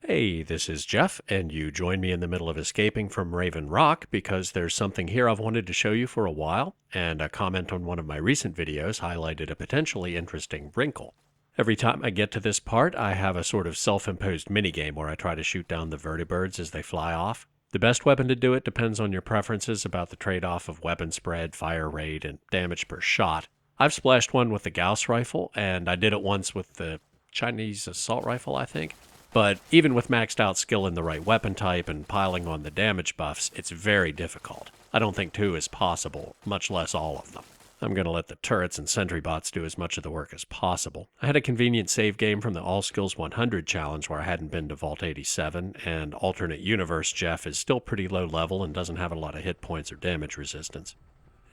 Hey, this is Jeff, and you joined me in the middle of escaping from Raven Rock because there's something here I've wanted to show you for a while, and a comment on one of my recent videos highlighted a potentially interesting wrinkle. Every time I get to this part, I have a sort of self-imposed minigame where I try to shoot down the Vertibirds as they fly off. The best weapon to do it depends on your preferences about the trade-off of weapon spread, fire rate, and damage per shot. I've splashed one with the Gauss rifle, and I did it once with the Chinese assault rifle, I think. But even with maxed out skill in the right weapon type and piling on the damage buffs, it's very difficult. I don't think 2 is possible, much less all of them. I'm going to let the turrets and sentry bots do as much of the work as possible. I had a convenient save game from the All Skills 100 challenge where I hadn't been to Vault 87, and alternate universe Jeff is still pretty low level and doesn't have a lot of hit points or damage resistance.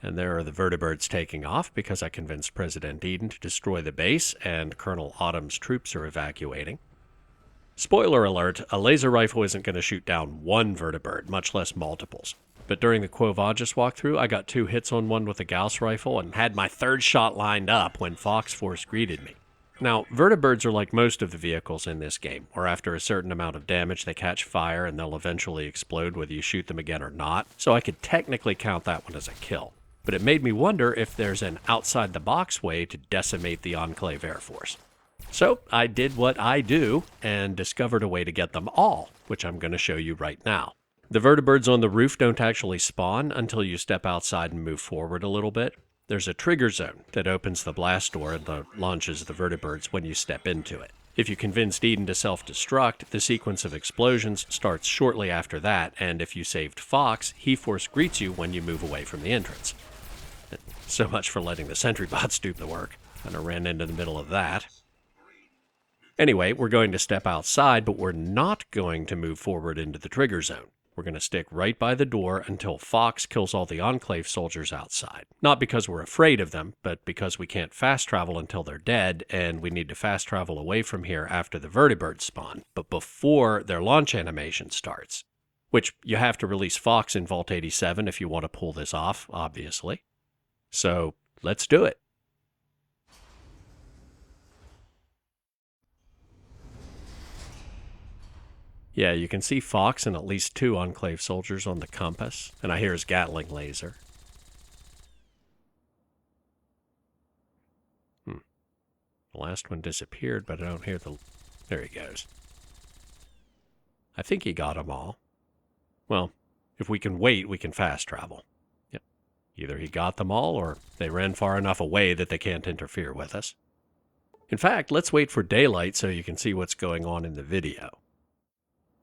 And there are the Vertibirds taking off because I convinced President Eden to destroy the base, and Colonel Autumn's troops are evacuating. Spoiler alert, a laser rifle isn't going to shoot down one Vertibird, much less multiples. But during the Quo Vadis walkthrough, I got 2 hits on one with a Gauss rifle and had my 3rd shot lined up when Fox Force greeted me. Now, Vertibirds are like most of the vehicles in this game, where after a certain amount of damage they catch fire and they'll eventually explode whether you shoot them again or not, so I could technically count that one as a kill. But it made me wonder if there's an outside-the-box way to decimate the Enclave Air Force. So I did what I do and discovered a way to get them all, which I'm going to show you right now. The Vertibirds on the roof don't actually spawn until you step outside and move forward a little bit. There's a trigger zone that opens the blast door and launches the Vertibirds when you step into it. If you convinced Eden to self-destruct, the sequence of explosions starts shortly after that, and if you saved Fox, he force greets you when you move away from the entrance. So much for letting the sentry bots do the work. Kind of ran into the middle of that. Anyway, we're going to step outside, but we're not going to move forward into the trigger zone. We're going to stick right by the door until Fox kills all the Enclave soldiers outside. Not because we're afraid of them, but because we can't fast travel until they're dead, and we need to fast travel away from here after the Vertibirds spawn, but before their launch animation starts. Which you have to release Fox in Vault 87 if you want to pull this off, obviously. So, let's do it. Yeah, you can see Fox and at least 2 Enclave soldiers on the compass, and I hear his Gatling laser. The last one disappeared, but I don't hear the... There he goes. I think he got them all. Well, if we can wait, we can fast travel. Yep. Either he got them all, or they ran far enough away that they can't interfere with us. In fact, let's wait for daylight so you can see what's going on in the video.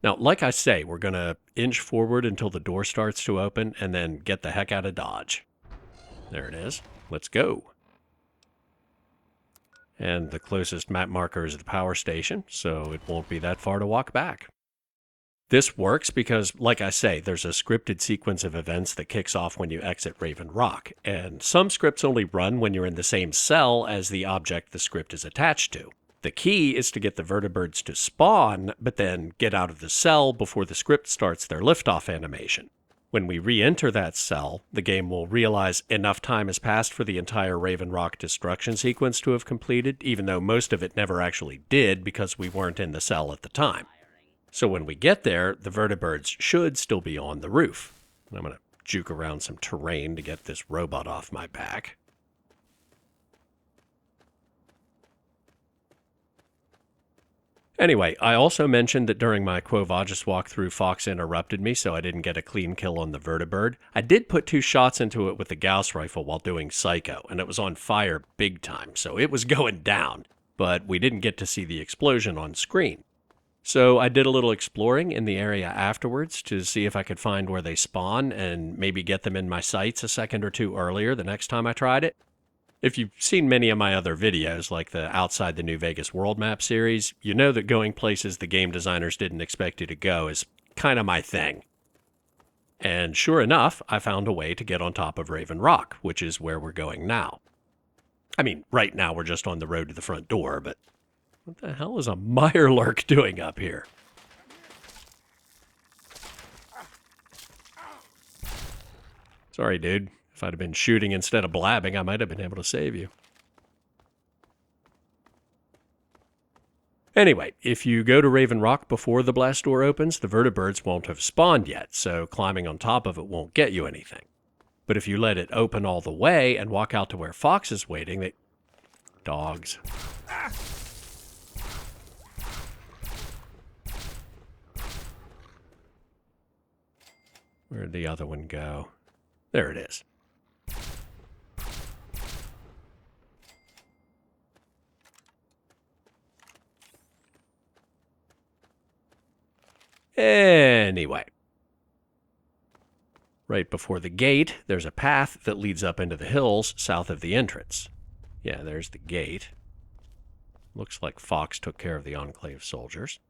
Now, like I say, we're going to inch forward until the door starts to open and then get the heck out of Dodge. There it is. Let's go. And the closest map marker is the power station, so it won't be that far to walk back. This works because, like I say, there's a scripted sequence of events that kicks off when you exit Raven Rock, and some scripts only run when you're in the same cell as the object the script is attached to. The key is to get the Vertibirds to spawn, but then get out of the cell before the script starts their liftoff animation. When we re-enter that cell, the game will realize enough time has passed for the entire Raven Rock destruction sequence to have completed, even though most of it never actually did because we weren't in the cell at the time. So when we get there, the Vertibirds should still be on the roof. I'm going to juke around some terrain to get this robot off my back. Anyway, I also mentioned that during my Quo Vadis walkthrough, Fox interrupted me, so I didn't get a clean kill on the Vertibird. I did put 2 shots into it with the Gauss rifle while doing Psycho, and it was on fire big time, so it was going down. But we didn't get to see the explosion on screen. So I did a little exploring in the area afterwards to see if I could find where they spawn and maybe get them in my sights a second or 2 earlier the next time I tried it. If you've seen many of my other videos, like the Outside the New Vegas World Map series, you know that going places the game designers didn't expect you to go is kind of my thing. And sure enough, I found a way to get on top of Raven Rock, which is where we're going now. I mean, right now we're just on the road to the front door, but what the hell is a Mirelurk doing up here? Sorry, dude. If I'd have been shooting instead of blabbing, I might have been able to save you. Anyway, if you go to Raven Rock before the blast door opens, the vertibirds won't have spawned yet, so climbing on top of it won't get you anything. But if you let it open all the way and walk out to where Fox is waiting, Dogs. Where'd the other one go? There it is. Anyway. Right before the gate, there's a path that leads up into the hills south of the entrance. Yeah, there's the gate. Looks like Fox took care of the Enclave soldiers.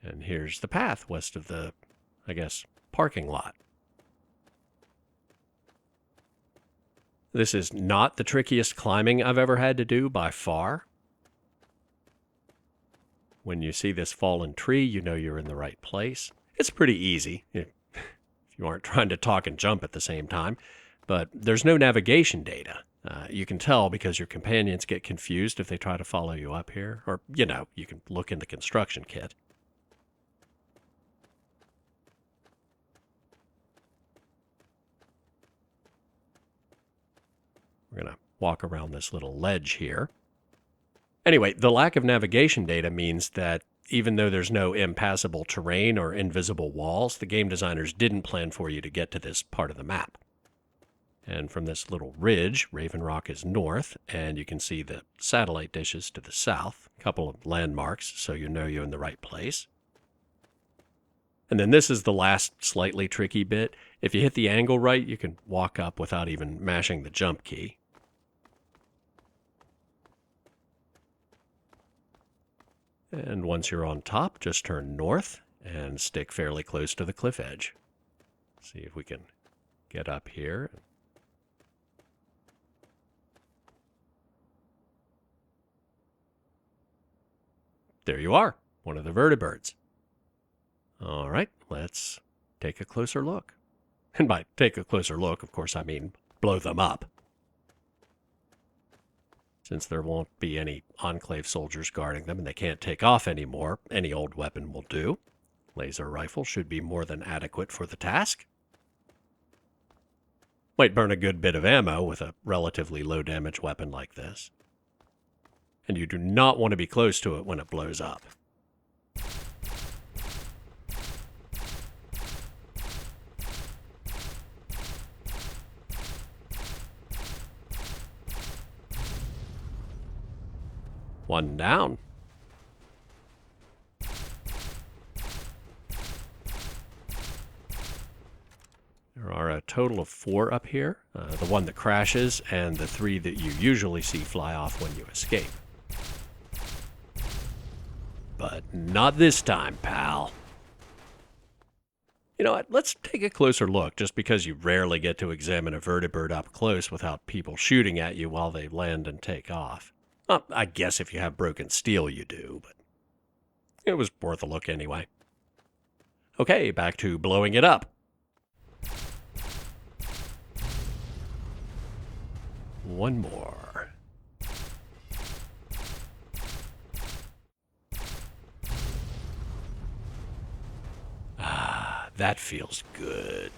And here's the path west of the, I guess, parking lot. This is not the trickiest climbing I've ever had to do by far. When you see this fallen tree, you know you're in the right place. It's pretty easy, if you aren't trying to talk and jump at the same time, but there's no navigation data. You can tell because your companions get confused if they try to follow you up here, or, you can look in the construction kit. We're going to walk around this little ledge here. Anyway, the lack of navigation data means that even though there's no impassable terrain or invisible walls, the game designers didn't plan for you to get to this part of the map. And from this little ridge, Raven Rock is north, and you can see the satellite dishes to the south, a couple of landmarks so you know you're in the right place. And then this is the last slightly tricky bit. If you hit the angle right, you can walk up without even mashing the jump key. And once you're on top, just turn north and stick fairly close to the cliff edge. See if we can get up here. There you are, one of the vertibirds. All right, let's take a closer look. And by take a closer look, of course, I mean blow them up. Since there won't be any Enclave soldiers guarding them and they can't take off anymore, any old weapon will do. Laser rifle should be more than adequate for the task. Might burn a good bit of ammo with a relatively low damage weapon like this. And you do not want to be close to it when it blows up. One down. There are a total of 4 up here. The one that crashes and the 3 that you usually see fly off when you escape. But not this time, pal. You know what? Let's take a closer look, just because you rarely get to examine a vertibird up close without people shooting at you while they land and take off. Well, I guess if you have broken steel, you do, but it was worth a look anyway. Okay, back to blowing it up. One more. Ah, that feels good.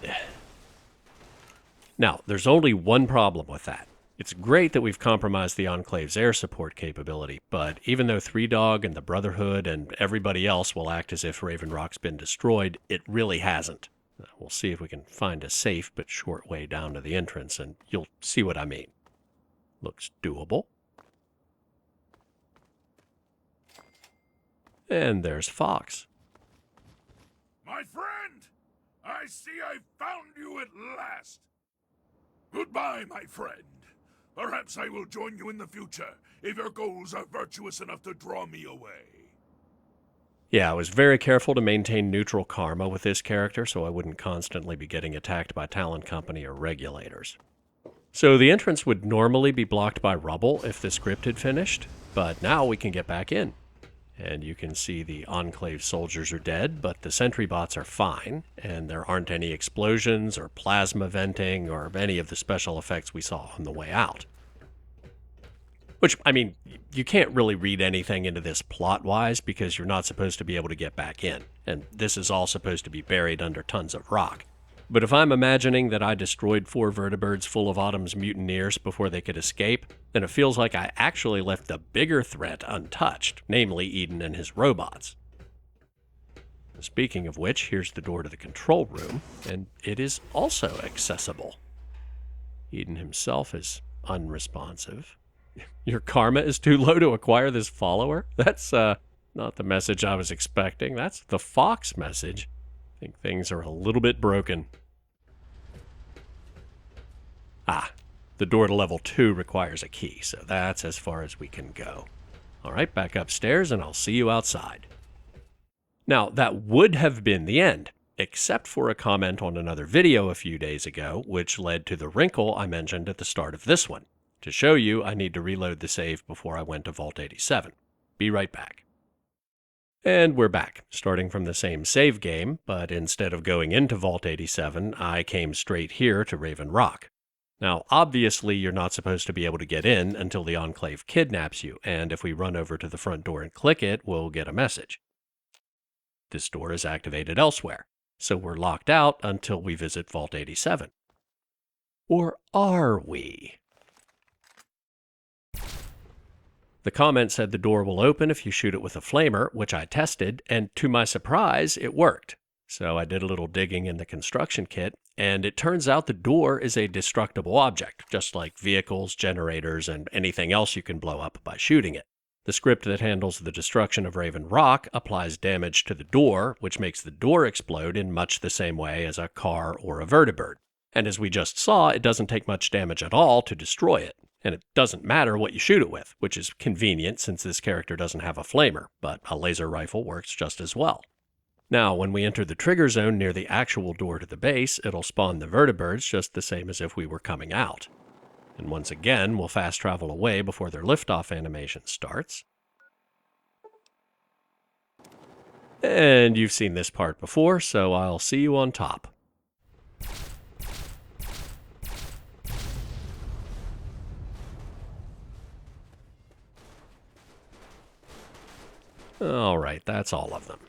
Now, there's only one problem with that. It's great that we've compromised the Enclave's air support capability, but even though Three Dog and the Brotherhood and everybody else will act as if Raven Rock's been destroyed, it really hasn't. We'll see if we can find a safe but short way down to the entrance, and you'll see what I mean. Looks doable. And there's Fox. My friend! I see I found you at last! Goodbye, my friend. Perhaps I will join you in the future, if your goals are virtuous enough to draw me away. Yeah, I was very careful to maintain neutral karma with this character, so I wouldn't constantly be getting attacked by Talon Company or regulators. So the entrance would normally be blocked by rubble if the script had finished, but now we can get back in. And you can see the Enclave soldiers are dead, but the sentry bots are fine, and there aren't any explosions or plasma venting or any of the special effects we saw on the way out. Which, I mean, you can't really read anything into this plot-wise because you're not supposed to be able to get back in, and this is all supposed to be buried under tons of rock. But if I'm imagining that I destroyed 4 vertibirds full of Autumn's mutineers before they could escape, then it feels like I actually left the bigger threat untouched, namely Eden and his robots. Speaking of which, here's the door to the control room, and it is also accessible. Eden himself is unresponsive. Your karma is too low to acquire this follower? That's not the message I was expecting. That's the Fox message. I think things are a little bit broken. Ah, the door to level 2 requires a key, so that's as far as we can go. All right, back upstairs, and I'll see you outside. Now, that would have been the end, except for a comment on another video a few days ago, which led to the wrinkle I mentioned at the start of this one. To show you, I need to reload the save before I went to Vault 87. Be right back. And we're back, starting from the same save game, but instead of going into Vault 87, I came straight here to Raven Rock. Now, obviously, you're not supposed to be able to get in until the Enclave kidnaps you, and if we run over to the front door and click it, we'll get a message. This door is activated elsewhere, so we're locked out until we visit Vault 87. Or are we? The comment said the door will open if you shoot it with a flamer, which I tested, and to my surprise, it worked. So I did a little digging in the construction kit, and it turns out the door is a destructible object, just like vehicles, generators, and anything else you can blow up by shooting it. The script that handles the destruction of Raven Rock applies damage to the door, which makes the door explode in much the same way as a car or a vertibird. And as we just saw, it doesn't take much damage at all to destroy it. And it doesn't matter what you shoot it with, which is convenient since this character doesn't have a flamer, but a laser rifle works just as well. Now, when we enter the trigger zone near the actual door to the base, it'll spawn the vertibirds just the same as if we were coming out. And once again, we'll fast travel away before their liftoff animation starts. And you've seen this part before, so I'll see you on top. Alright, that's all of them.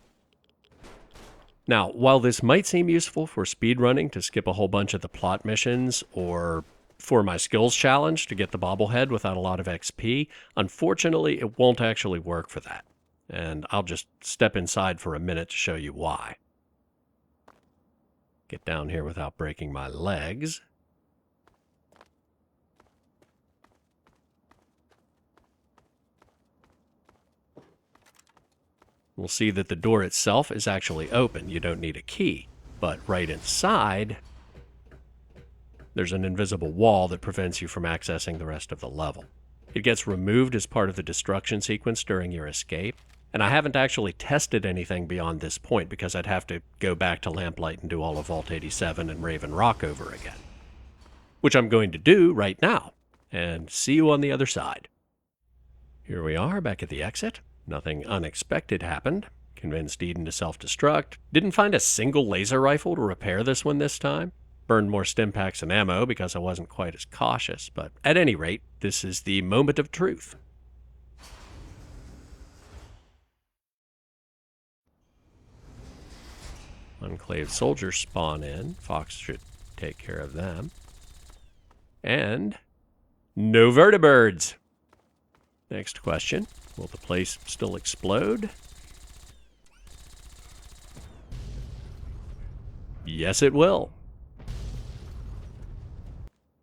Now, while this might seem useful for speedrunning to skip a whole bunch of the plot missions, or for my skills challenge to get the bobblehead without a lot of XP, unfortunately it won't actually work for that. And I'll just step inside for a minute to show you why. Get down here without breaking my legs. We'll see that the door itself is actually open. You don't need a key. But right inside, there's an invisible wall that prevents you from accessing the rest of the level. It gets removed as part of the destruction sequence during your escape, and I haven't actually tested anything beyond this point because I'd have to go back to Lamplight and do all of Vault 87 and Raven Rock over again. Which I'm going to do right now, and see you on the other side. Here we are, back at the exit. Nothing unexpected happened. Convinced Eden to self-destruct. Didn't find a single laser rifle to repair this one this time. Burned more stim packs and ammo because I wasn't quite as cautious, but at any rate, this is the moment of truth. Enclave soldiers spawn in. Fox should take care of them. And no vertibirds. Next question. Will the place still explode? Yes, it will.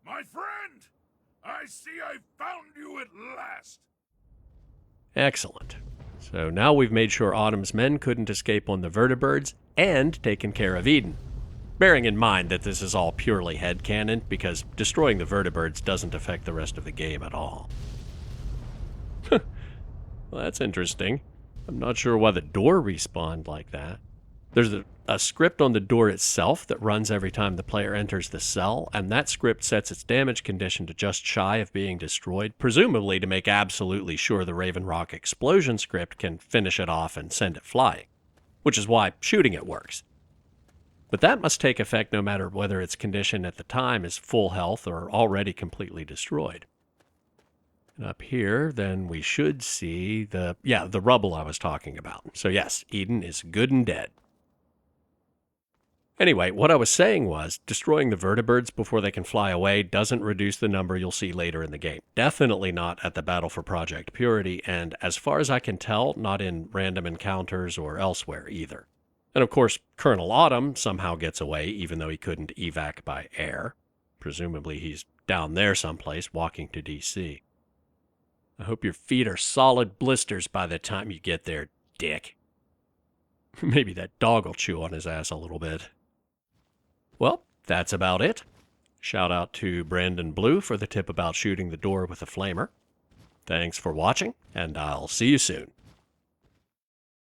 My friend, I see I found you at last. Excellent. So now we've made sure Autumn's men couldn't escape on the vertibirds and taken care of Eden. Bearing in mind that this is all purely headcanon, because destroying the vertibirds doesn't affect the rest of the game at all. Well, that's interesting. I'm not sure why the door respawned like that. There's a script on the door itself that runs every time the player enters the cell, and that script sets its damage condition to just shy of being destroyed, presumably to make absolutely sure the Raven Rock explosion script can finish it off and send it flying, which is why shooting it works. But that must take effect no matter whether its condition at the time is full health or already completely destroyed. Up here, then we should see the rubble I was talking about. So yes, Eden is good and dead. Anyway, what I was saying was, destroying the vertibirds before they can fly away doesn't reduce the number you'll see later in the game. Definitely not at the Battle for Project Purity, and as far as I can tell, not in random encounters or elsewhere either. And of course, Colonel Autumn somehow gets away, even though he couldn't evac by air. Presumably he's down there someplace, walking to DC. I hope your feet are solid blisters by the time you get there, dick. Maybe that dog will chew on his ass a little bit. Well, that's about it. Shout out to Brandon Blue for the tip about shooting the door with a flamer. Thanks for watching, and I'll see you soon.